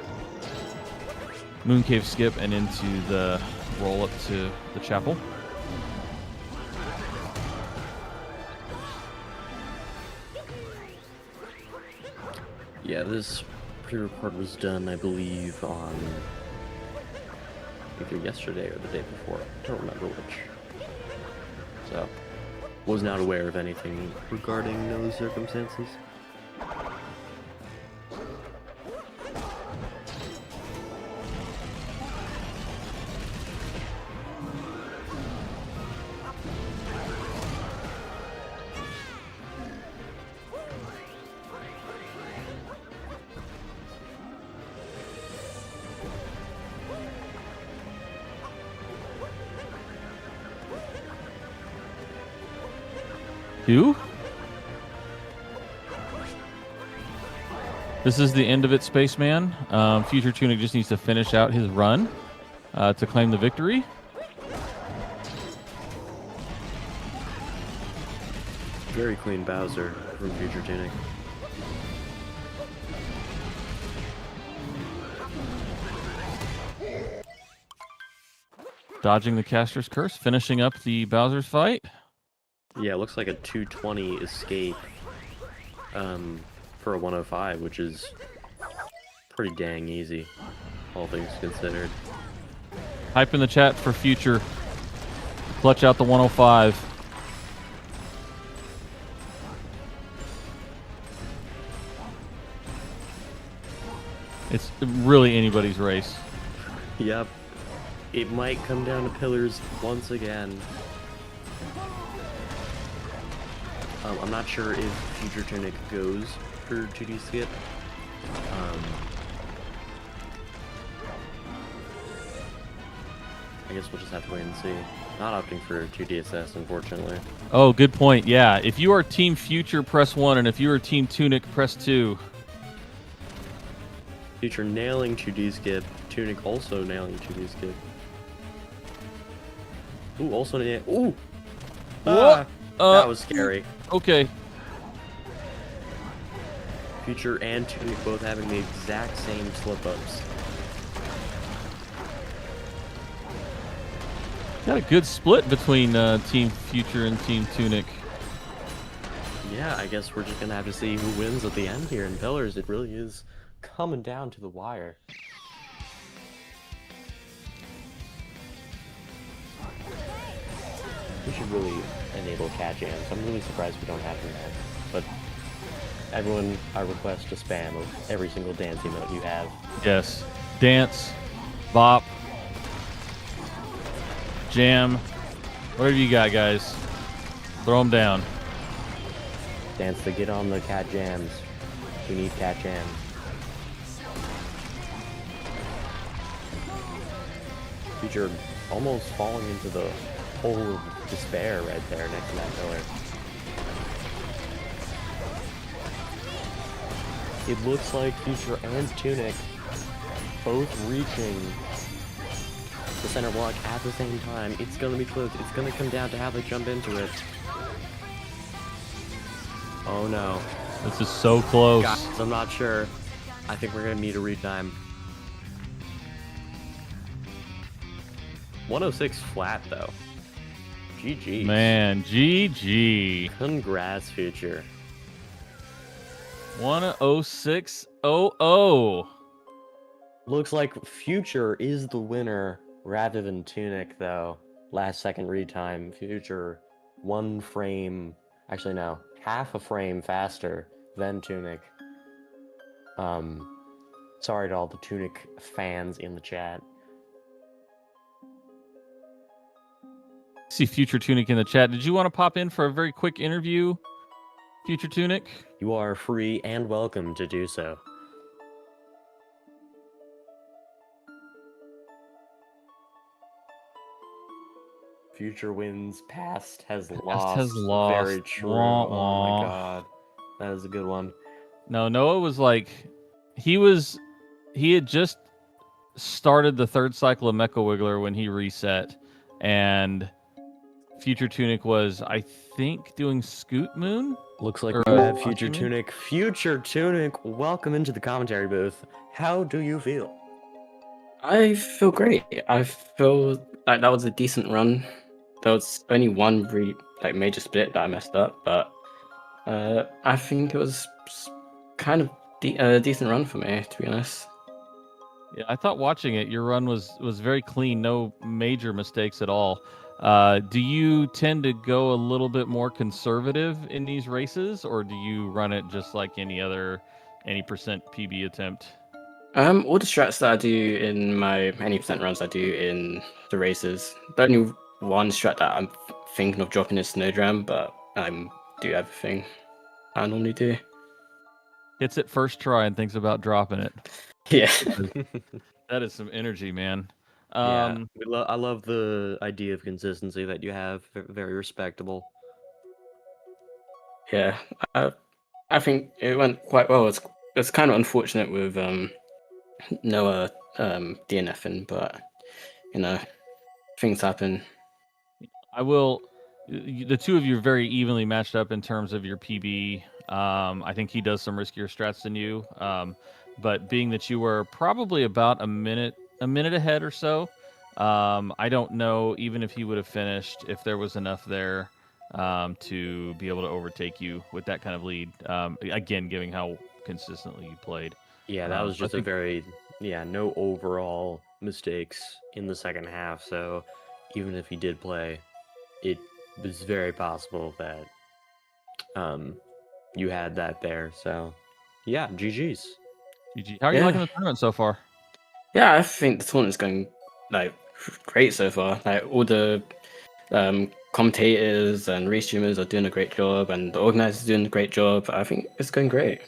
Mooncave skip and into the roll up to the chapel. Yeah, this pre-record was done, I believe, on either yesterday or the day before. I don't remember which. So, was not aware of anything regarding those circumstances. This is the end of it, Spaceman. FutureTunic just needs to finish out his run to claim the victory. Very clean Bowser from FutureTunic. Dodging the Caster's Curse, finishing up the Bowser's fight. Yeah, it looks like a 220 escape for a 105, which is pretty dang easy, all things considered. Hype in the chat for Future. Clutch out the 105. It's really anybody's race. Yep. It might come down to pillars once again. I'm not sure if FutureTunic goes for 2D skip. I guess we'll just have to wait and see. Not opting for 2DSS, unfortunately. Oh, good point. Yeah, if you are Team Future, press 1, and if you are Team Tunic, press 2. Future nailing 2D skip. Tunic also nailing 2D skip. Ooh, also nail. Ooh! What? That was scary. Okay. Future and Tunic both having the exact same slip-ups. Got a good split between Team Future and Team Tunic. Yeah, I guess we're just gonna have to see who wins at the end here in Pillars. It really is coming down to the wire. We should really enable cat jams. I'm really surprised we don't have them now. But everyone, I request a spam of every single dance emote you have. Yes. Dance, bop, jam, whatever you got, guys. Throw them down. Dance to get on the cat jams. We need cat jams. Future almost falling into the hole of despair right there next to that pillar. It looks like Future and Tunic both reaching the center block at the same time. It's gonna be close. It's gonna come down to how they jump into it. Oh no. This is so close. Guys, I'm not sure. I think we're gonna need a retime. 106 flat though. GG. Man, GG. Congrats, Future. 106.00. Looks like Future is the winner rather than Tunic though. Last second retime. Future 1 frame. Actually no, half a frame faster than Tunic. Sorry to all the Tunic fans in the chat. See Future Tunic in the chat. Did you want to pop in for a very quick interview, Future Tunic? You are free and welcome to do so. Future wins, past has lost. has lost. Very true. Wah, Oh wah. my god. That is a good one. No, Noah was like, he had just started the third cycle of Mecha Wiggler when he reset, and Future Tunic was, I think, doing Scoot Moon? Looks like Or, you have Future Watchmen? Tunic. Future Tunic, welcome into the commentary booth. How do you feel? I feel great. I feel like that was a decent run. There was only one really major split that I messed up, but I think it was kind of a decent run for me, to be honest. Yeah, I thought watching it, your run was very clean, no major mistakes at all. Do you tend to go a little bit more conservative in these races, or do you run it just like any percent PB attempt? All the strats that I do in my any percent runs I do in the races. The only one strat that I'm thinking of dropping is Snowdram, but I do everything I normally do. Hits it first try and thinks about dropping it. Yeah. That is some energy, man. Yeah, I love the idea of consistency that you have. Very respectable. Yeah, I think it went quite well. It's kind of unfortunate with Noah DNFing, but you know, things happen. I will. The two of you are very evenly matched up in terms of your PB. I think he does some riskier strats than you. But being that you were probably about a minute ahead or so, I don't know, even if he would have finished, if there was enough there to be able to overtake you with that kind of lead. Again, given how consistently you played. Yeah, that was I just a think very, no overall mistakes in the second half. So even if he did play, it was very possible that you had that there. So yeah, GG's. GG. How are you Yeah, liking the tournament so far? yeah. I think the tournament's going like great so far. Like all the commentators and restreamers are doing a great job, and the organizers are doing a great job. I think it's going great.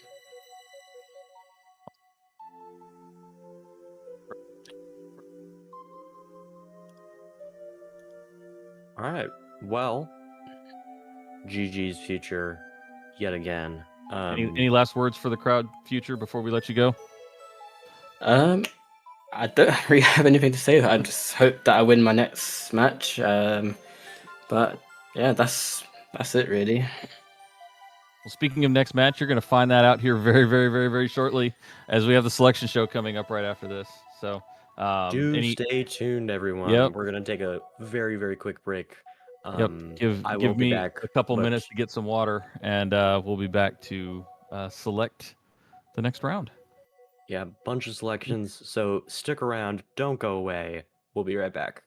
All right. Well, GG's future yet again. Any last words for the crowd, Future, before we let you go? I don't really have anything to say. I just hope that I win my next match. But yeah, that's it really. Well, speaking of next match, you're going to find that out here very, very, very, very shortly, as we have the selection show coming up right after this. So, do stay tuned, everyone. Yep. We're gonna take a very, very quick break. Yep. I Give won't be me back, a couple but minutes to get some water, and we'll be back to select the next round. yeah, bunch of selections. So stick around. Don't go away. We'll be right back.